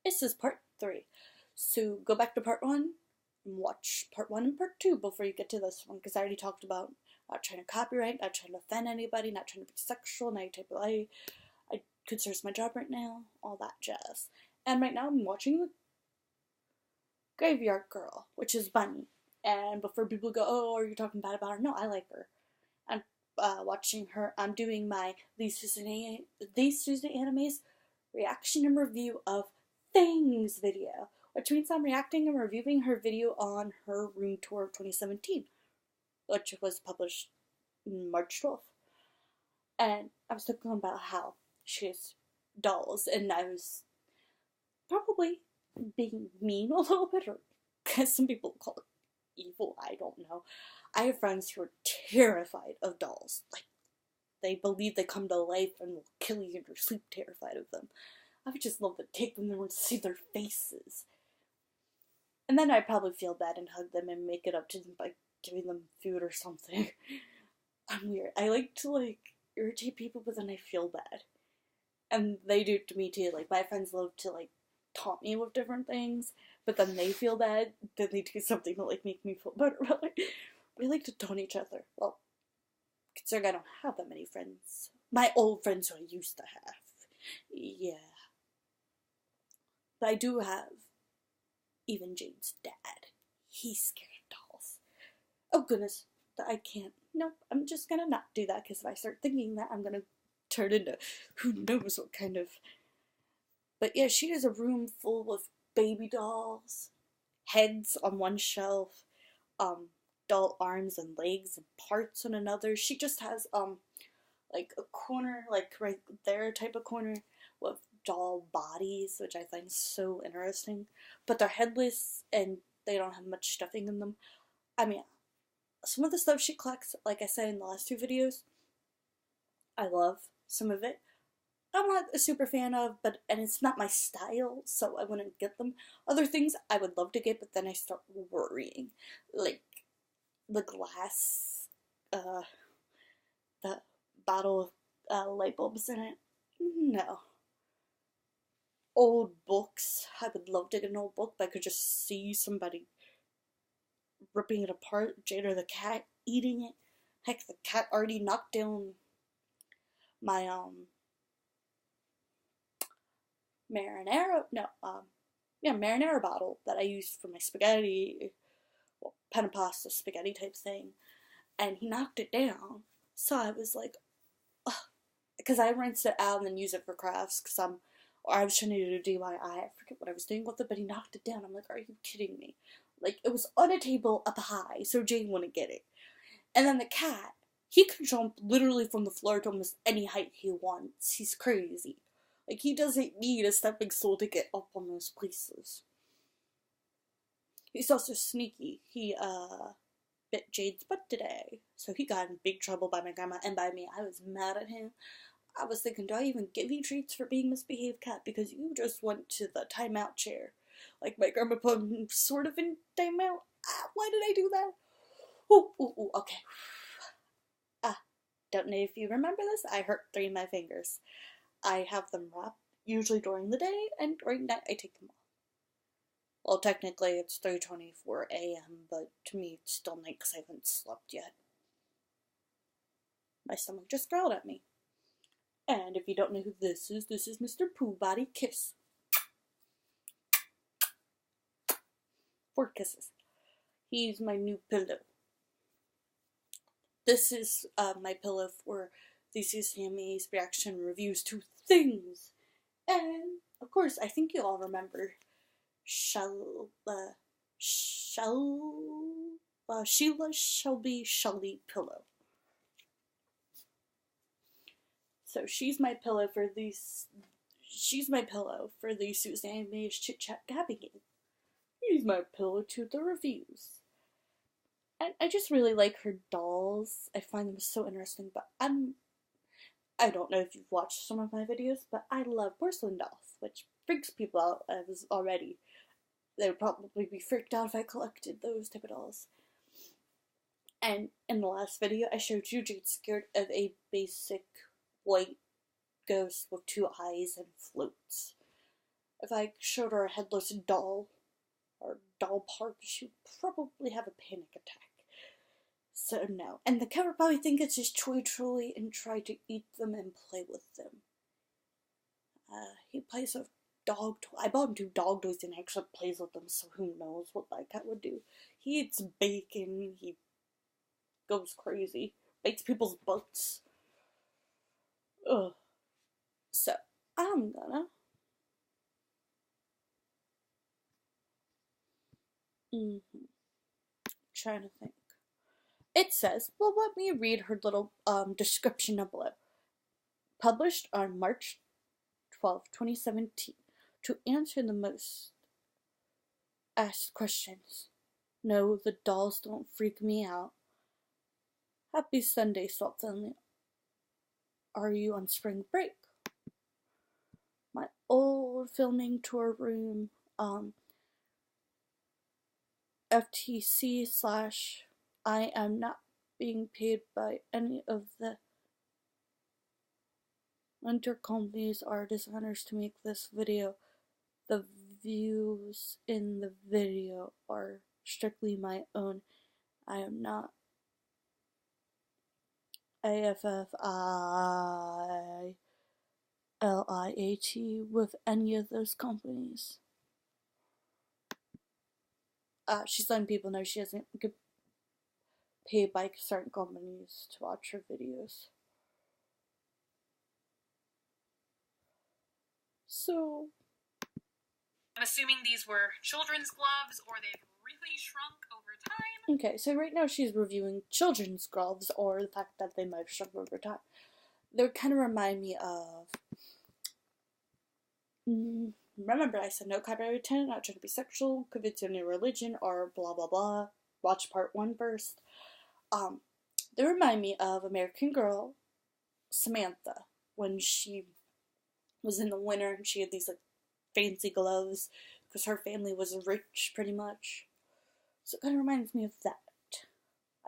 This is part 3. So go back to part 1 and watch part 1 and part 2 before you get to this one, because I already talked about not trying to copyright, not trying to offend anybody, not trying to be sexual, any type of way. I consider this my job right now, all that jazz. And right now I'm watching The Graveyard Girl, which is Bunny. And before people go, oh, are you talking bad about her? No, I like her. I'm watching her. I'm doing my These Tuesday Animes reaction and review of Things video, which means I'm reacting and reviewing her video on her room tour of 2017, which was published March 12th. And I was talking about how she has dolls, and I was probably being mean a little bit, or because some people call it evil, I don't know. I have friends who are terrified of dolls. Like, they believe they come to life and will kill you in your sleep, terrified of them. I would just love to take them there and see their faces. And then I'd probably feel bad and hug them and make it up to them by giving them food or something. I'm weird. I like to, irritate people, but then I feel bad. And they do it to me too. Like, my friends love to, taunt me with different things, but then they feel bad, then they do something to, make me feel better. We like to taunt each other. Well, considering I don't have that many friends. My old friends who I used to have. Yeah. But I do have even Jade's dad. He's scared of dolls. Oh goodness, I can't. Nope, I'm just gonna not do that, because if I start thinking that, I'm gonna turn into who knows what kind of. But yeah, she has a room full of baby dolls, heads on one shelf, doll arms and legs and parts on another. She just has a corner, right there type of corner with doll bodies, which I find so interesting. But they're headless and they don't have much stuffing in them. I mean, some of the stuff she collects, like I said in the last 2 videos, I love some of it. I'm not a super fan of, and it's not my style, so I wouldn't get them. Other things I would love to get, but then I start worrying. Like, the glass, the bottle of light bulbs in it. No. Old books. I would love to get an old book, but I could just see somebody ripping it apart. Jade or the cat eating it. Heck, the cat already knocked down my, marinara bottle that I used for my spaghetti, well, penne pasta spaghetti type thing, and he knocked it down. So I was like, ugh, because I rinsed it out and then use it for crafts, I was trying to do a DIY. I forget what I was doing with it, but he knocked it down. I'm like, are you kidding me? Like, it was on a table up high, so Jane wouldn't get it. And then the cat, he can jump literally from the floor to almost any height he wants. He's crazy. Like, he doesn't need a stepping stool to get up on those places. He's also sneaky. He, bit Jade's butt today. So he got in big trouble by my grandma and by me. I was mad at him. I was thinking, do I even give you treats for being a misbehaved cat? Because you just went to the timeout chair. Like, my grandma put him sort of in timeout. Why did I do that? Ooh, okay. Don't know if you remember this. I hurt 3 of my fingers. I have them wrapped, usually during the day, and during night I take them off. Well, technically it's 3:24 a.m., but to me it's still night because I haven't slept yet. My stomach just growled at me. And if you don't know who this is Mr. Pooh Body Kiss. 4 kisses. He's my new pillow. This is my pillow for these Sammy's reaction reviews to Things. And, of course, I think you all remember Sheila Shelby Shelly pillow. So she's my pillow for these Susanna's Chit Chat Gabbing Game. He's my pillow to the reviews. And I just really like her dolls. I find them so interesting, but I don't know if you've watched some of my videos, but I love porcelain dolls, which freaks people out as already. They would probably be freaked out if I collected those type of dolls. And in the last video, I showed you Jade scared of a basic white ghost with 2 eyes and floats. if I showed her a headless doll or doll part, she'd probably have a panic attack. So no. And the cat would probably think it's his toy trolley and try to eat them and play with them. He plays with dog toys. I bought him 2 dog toys and actually plays with them, so who knows what that cat would do. He eats bacon, he goes crazy, bites people's butts. Ugh. So, I'm gonna trying to think. It says, well, let me read her little description below. Published on March 12, 2017. To answer the most asked questions. No, the dolls don't freak me out. Happy Sunday, Swap Family. Are you on spring break? My old filming tour room, FTC/ I am not being paid by any of the Hunter companies or designers to make this video. The views in the video are strictly my own. I am not AFFILIAT with any of those companies. She's letting people know she doesn't get paid by certain companies to watch her videos. So, I'm assuming these were children's gloves or they've really shrunk over time. Okay, so right now she's reviewing children's gloves or the fact that they might have shrunk over time. They kind of remind me of... remember I said no copyright intent, not trying to be sexual, convince any religion, or blah blah blah. Watch part 1 first. They remind me of American Girl, Samantha, when she was in the winter and she had these like fancy gloves because her family was rich pretty much. So it kind of reminds me of that.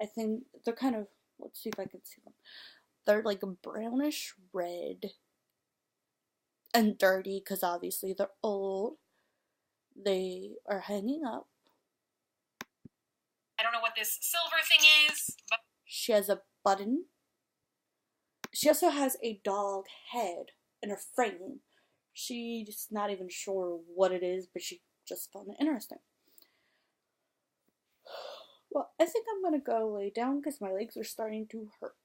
I think they're kind of, let's see if I can see them. They're like a brownish red and dirty because obviously they're old. They are hanging up. I don't know what this silver thing is, but she has a button. She also has a dog head in her frame. She's not even sure what it is, but she just found it interesting. Well, I think I'm gonna go lay down because my legs are starting to hurt.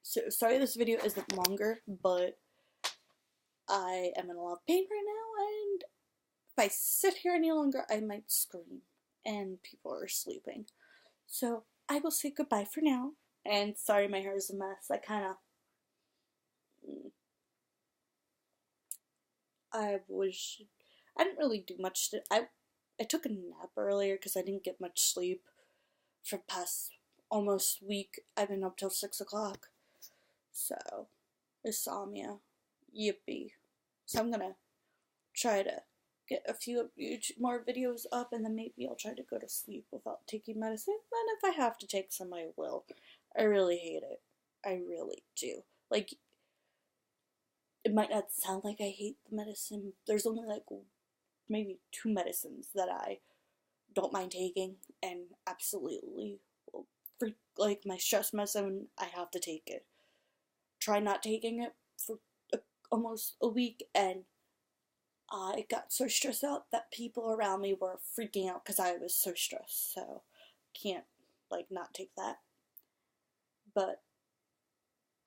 So, sorry this video isn't longer, but I am in a lot of pain right now, and if I sit here any longer, I might scream, and people are sleeping. So, I will say goodbye for now, and sorry my hair is a mess. I didn't really do much. I took a nap earlier because I didn't get much sleep for the past almost week. I've been up till 6 o'clock. So, insomnia. Yippee. So I'm gonna try to get a few more videos up and then maybe I'll try to go to sleep without taking medicine. And if I have to take some, I will. I really hate it. I really do. Like, it might not sound like I hate the medicine. There's only like maybe 2 medicines that I don't mind taking and absolutely freak, like my stress medicine, I have to take it. Try not taking it for almost a week and I got so stressed out that people around me were freaking out because I was so stressed. So can't like not take that. But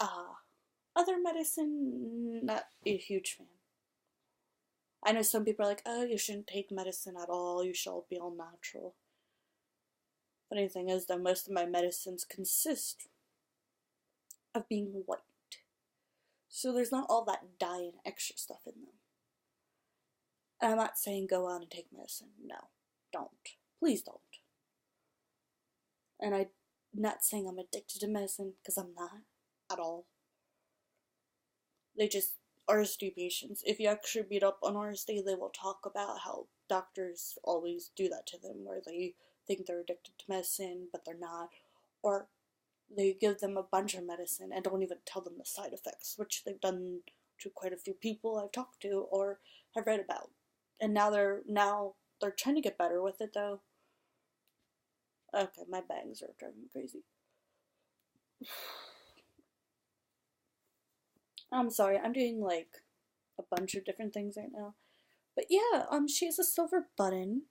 other medicine, not a huge fan. I know some people are like, oh, you shouldn't take medicine at all, you should all be all natural. Funny thing is that most of my medicines consist of being white. So there's not all that dye and extra stuff in them. And I'm not saying go out and take medicine. No, don't. Please don't. And I'm not saying I'm addicted to medicine, because I'm not at all. They just, RSD patients, if you actually read up on RSD, they will talk about how doctors always do that to them, where they think they're addicted to medicine, but they're not. Or they give them a bunch of medicine and don't even tell them the side effects, which they've done to quite a few people I've talked to or have read about. And now they're trying to get better with it though. Okay, my bangs are driving me crazy. I'm sorry, I'm doing like a bunch of different things right now. But yeah, she has a silver button.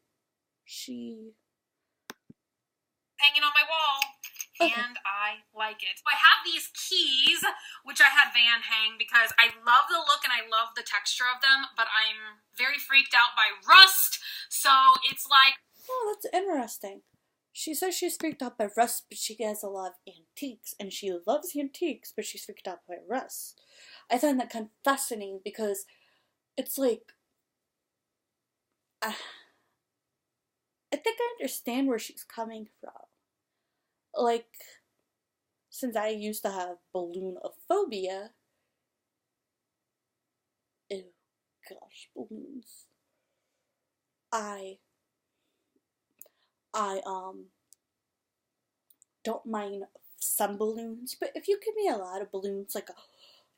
She hanging on my wall. Okay. And I like it. I have these keys, which I had Van hang because I love the look and I love the texture of them, but I'm very freaked out by rust, so it's like... Oh, that's interesting. She says she's freaked out by rust, but she has a lot of antiques, and she loves antiques, but she's freaked out by rust. I find that kind of fascinating because it's like, I think I understand where she's coming from. Like, since I used to have balloonophobia, ew, gosh, balloons. I don't mind some balloons, but if you give me a lot of balloons, like,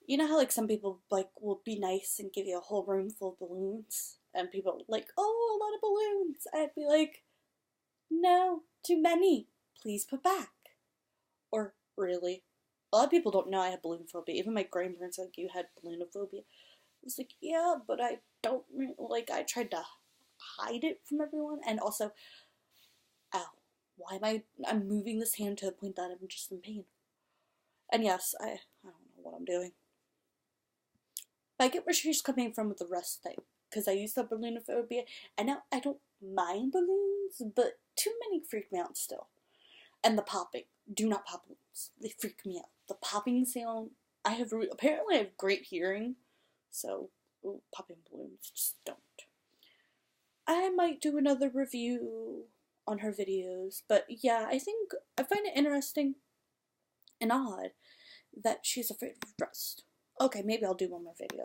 you know how like some people like will be nice and give you a whole room full of balloons, and people like, oh, a lot of balloons. I'd be like, no, too many. Please put back. Or really, a lot of people don't know I have balloon phobia. Even my grandparents are like, you had balloonophobia. I was like, yeah, but I don't like. I tried to hide it from everyone, and also, ow, why am I'm moving this hand to a point that I'm just in pain. And yes, I don't know what I'm doing. But I get where she's coming from with the rest thing, because I used to have balloonophobia, and now I don't mind balloons, but too many freak me out still. And the popping. Do not pop balloons. They freak me out. The popping sound, apparently I have great hearing, so popping balloons, just don't. I might do another review on her videos, but yeah, I find it interesting and odd that she's afraid of rust. Okay, maybe I'll do one more video.